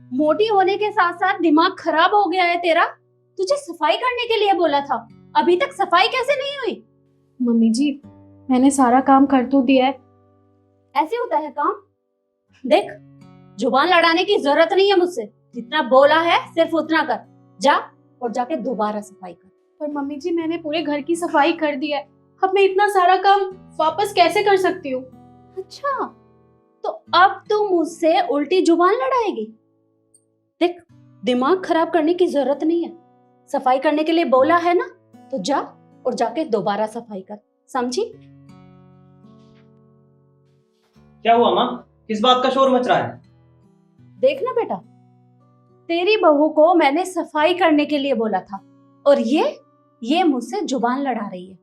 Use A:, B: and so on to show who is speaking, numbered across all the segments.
A: मोटी होने के साथ साथ दिमाग खराब हो गया है तेरा। तुझे सफाई करने के लिए बोला था, अभी तक सफाई कैसे नहीं हुई?
B: मम्मी जी, मैंने सारा काम कर तो दिया है।
A: ऐसे होता है काम? देख, जुबान लड़ाने की जरूरत नहीं है मुझसे। जितना बोला है सिर्फ उतना कर। जा और जाके दोबारा सफाई कर।
B: पर मम्मी जी, मैंने पूरे घर की सफाई कर दी है। अब मैं इतना सारा काम वापस कैसे कर सकती हूँ?
A: अच्छा, तो अब तू मुझसे उल्टी जुबान लड़ाएगी? देख, दिमाग खराब करने की जरूरत नहीं है। सफाई करने के लिए बोला है ना, तो जा और जाके दोबारा सफाई कर, समझी?
C: क्या हुआ माँ, किस बात का शोर मच रहा है?
A: देख ना बेटा, तेरी बहू को मैंने सफाई करने के लिए बोला था और ये मुझसे जुबान लड़ा रही है।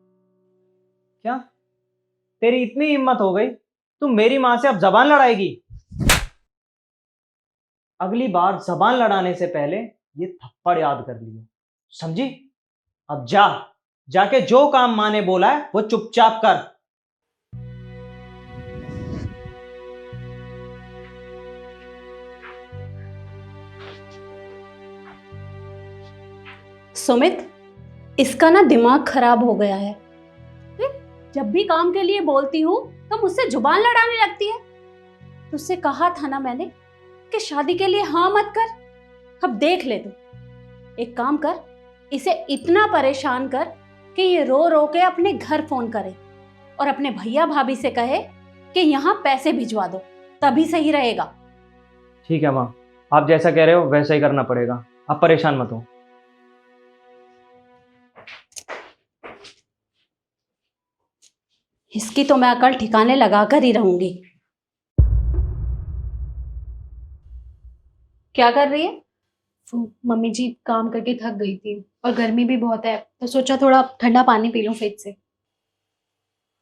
C: क्या तेरी इतनी हिम्मत हो गई, तू मेरी माँ से अब जबान लड़ाएगी? अगली बार जबान लड़ाने से पहले ये थप्पड़ याद कर लियो, समझी? अब जाके जो काम माँ ने बोला है वो चुपचाप कर।
A: सुमित, इसका ना दिमाग खराब हो गया है। जब भी काम के लिए बोलती हूँ तो मुझसे जुबान लड़ाने लगती है। तुझसे कहा था ना मैंने कि शादी के लिए हाँ मत कर। अब देख ले तू, एक काम कर, इसे इतना परेशान कर कि ये रो रो के अपने घर फोन करे और अपने भैया भाभी से कहे कि यहाँ पैसे भिजवा दो, तभी सही रहेगा।
C: ठीक है माँ, आप जैसा कह रहे हो वैसा ही करना पड़ेगा। आप परेशान मत हो।
A: इसकी तो मैं अकल ठिकाने लगा कर ही रहूंगी। क्या कर रही है?
B: वो मम्मी जी, काम करके थक गई थी और गर्मी भी बहुत है, तो सोचा थोड़ा ठंडा पानी पी लूं फ्रिज से।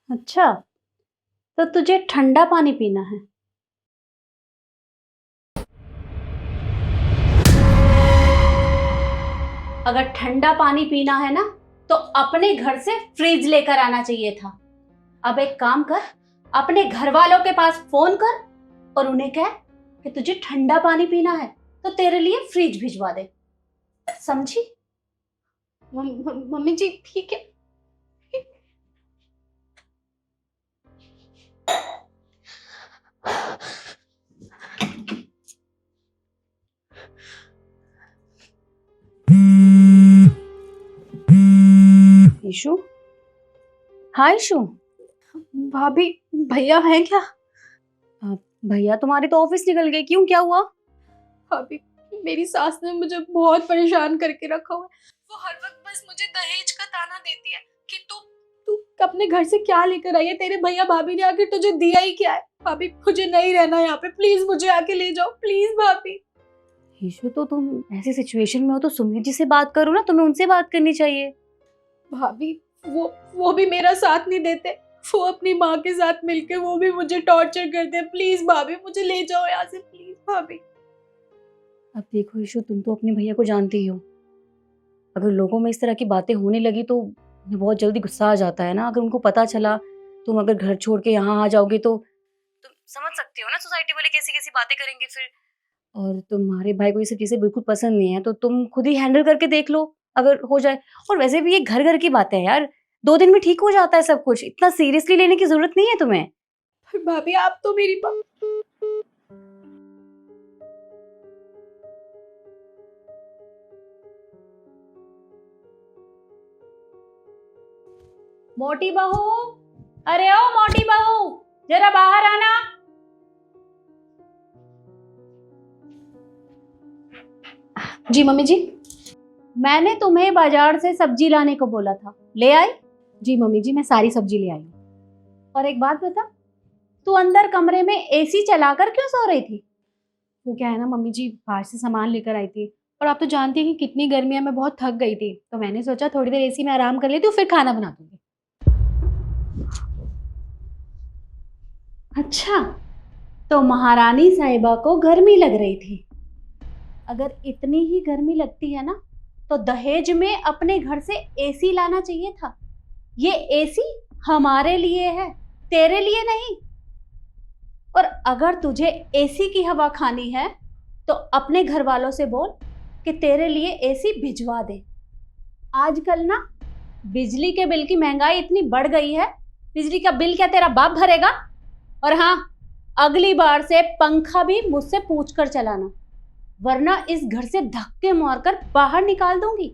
A: अच्छा, तो तुझे ठंडा पानी पीना है? अगर ठंडा पानी पीना है ना, तो अपने घर से फ्रिज लेकर आना चाहिए था। अब एक काम कर, अपने घर वालों के पास फोन कर और उन्हें कह कि तुझे ठंडा पानी पीना है तो तेरे लिए फ्रिज भिजवा दे, समझी?
B: मम्मी जी, ठीक है।
A: ईशु, हाँ ईशु।
B: भाभी, भैया हैं क्या?
A: भैया तुम्हारे तो ऑफिस निकल गए, क्यों, क्या हुआ?
B: भाभी, मेरी सास ने मुझे बहुत परेशान करके रखा हुआ है। वो हर वक्त बस मुझे दहेज का ताना देती है कि तू अपने घर से क्या लेकर आई है, तेरे भैया भाभी ने आके तुझे दिया ही क्या है। भाभी, मुझे नहीं रहना यहाँ पे, प्लीज मुझे आके ले जाओ, प्लीज भाभी।
A: ईशु, तो तुम ऐसी सिचुएशन में हो तो सुमित जी से बात करो ना, तुम्हें उनसे बात करनी चाहिए।
B: भाभी, वो भी मेरा साथ नहीं देते। वो अपनी माँ के साथ मिलके वो भी मुझे टॉर्चर करते हैं। प्लीज भाभी, मुझे ले जाओ यहाँ से, प्लीज भाभी।
A: अब देखो ईशु, तुम तो अपने भैया को जानती ही हो। अगर लोगों में इस तरह की बातें होने लगी तो उन्हें बहुत जल्दी गुस्सा आ जाता है ना। अगर उनको पता चला तुम अगर घर छोड़ के यहाँ आ जाओगे तो तुम समझ सकते हो ना, सोसाइटी वाले कैसी कैसी बातें करेंगे फिर। और तुम्हारे भाई को ये सब चीजें बिल्कुल पसंद नहीं है, तो तुम खुद ही हैंडल करके देख लो अगर हो जाए। और वैसे भी ये घर घर की बातें हैं यार, 2 दिन में ठीक हो जाता है सब कुछ, इतना सीरियसली लेने की जरूरत नहीं है तुम्हें।
B: पर भाभी, आप तो मेरी
A: मोटी बहू, अरे ओ मोटी बहू, जरा बाहर आना।
B: जी मम्मी जी।
A: मैंने तुम्हें बाजार से सब्जी लाने को बोला था, ले आई?
B: जी मम्मी जी, मैं सारी सब्जी ले आई हूँ।
A: और एक बात बता, तू अंदर कमरे में एसी चलाकर क्यों सो रही थी?
B: वो क्या है ना मम्मी जी, बाहर से सामान लेकर आई थी और आप तो जानती हैं कि कितनी गर्मी है, मैं बहुत थक गई थी, तो मैंने सोचा थोड़ी देर एसी में आराम कर लेती हूँ, फिर खाना बना दूंगी।
A: अच्छा, तो महारानी साहिबा को गर्मी लग रही थी। अगर इतनी ही गर्मी लगती है ना, तो दहेज में अपने घर से एसी लाना चाहिए था। ये एसी हमारे लिए है, तेरे लिए नहीं। और अगर तुझे एसी की हवा खानी है
D: तो अपने घर वालों से बोल कि तेरे लिए एसी भिजवा दे। आजकल ना बिजली के बिल की महंगाई इतनी बढ़ गई है, बिजली का बिल क्या तेरा बाप भरेगा? और हाँ, अगली बार से पंखा भी मुझसे पूछ कर चलाना, वरना इस घर से धक्के मारकर बाहर निकाल दूंगी।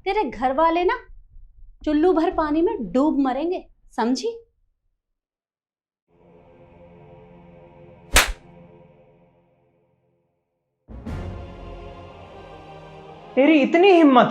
D: तेरे घर वाले ना चुल्लू भर पानी में डूब मरेंगे, समझी?
C: तेरी इतनी हिम्मत?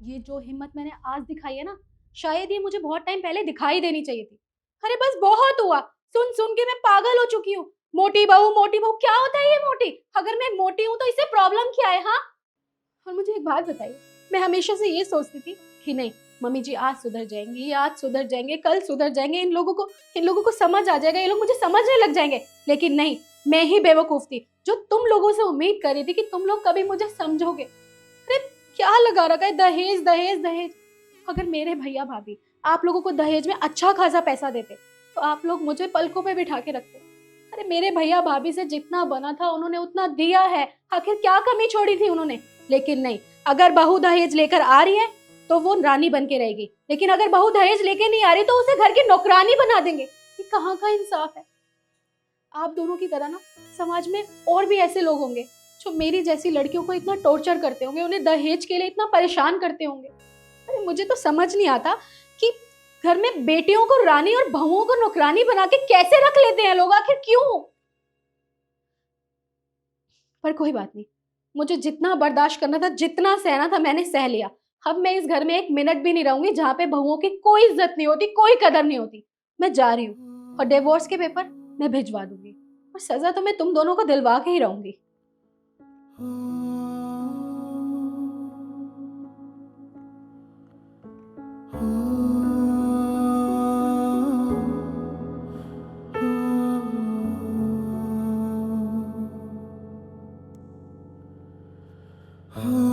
D: ये जो हिम्मत मैंने आज दिखाई है ना, शायद ये मुझे बहुत टाइम पहले दिखाई देनी चाहिए थी। अरे बस बहुत हुआ, सुन सुन के मैं पागल हो चुकी हूँ। मोटी बहू क्या होता है ये मोटी? अगर मैं मोटी हूँ तो इससे प्रॉब्लम क्या है? हाँ, और मुझे एक बात बताइए, मैं हमेशा से ये सोचती थी कि नहीं, मम्मी जी आज सुधर जाएंगी, आज सुधर जाएंगे, कल सुधर जाएंगे, इन लोगों को समझ आ जाएगा, ये लोग मुझे समझने लग जाएंगे। लेकिन नहीं, मैं ही बेवकूफ थी जो तुम लोगों से उम्मीद कर रही थी कि तुम लोग कभी मुझे समझोगे। अरे क्या लगा रखा है, दहेज दहेज दहेज। अगर मेरे भैया भाभी आप लोगों को दहेज में अच्छा खासा पैसा देते तो आप लोग मुझे पलकों पे बिठा के रखते। अरे मेरे भैया भाभी से जितना बना था उन्होंने उतना दिया है, आखिर क्या कमी छोड़ी थी उन्होंने? लेकिन नहीं, अगर बहू दहेज लेकर आ रही है तो वो रानी बन के रहेगी, लेकिन अगर बहू दहेज लेके नहीं आ रही तो उसे घर की नौकरानी बना देंगे। ये कहाँ का इंसाफ है? आप दोनों की तरह ना समाज में और भी ऐसे लोग होंगे जो मेरी जैसी लड़कियों को इतना टॉर्चर करते होंगे, उन्हें दहेज के लिए इतना परेशान करते होंगे। अरे मुझे तो समझ नहीं आता कि घर में बेटियों को रानी और बहुओं को नौकरानी बना के कैसे रख लेते हैं लोग, आखिर क्यों? पर कोई बात नहीं, मुझे जितना बर्दाश्त करना था, जितना सहना था, मैंने सह लिया। अब मैं इस घर में एक मिनट भी नहीं रहूंगी जहां पे बहुओं की कोई इज्जत नहीं होती, कोई कदर नहीं होती। मैं जा रही हूँ और डिवोर्स के पेपर मैं भिजवा दूंगी, और सजा तो मैं तुम दोनों को दिलवा के ही रहूंगी।
E: Oh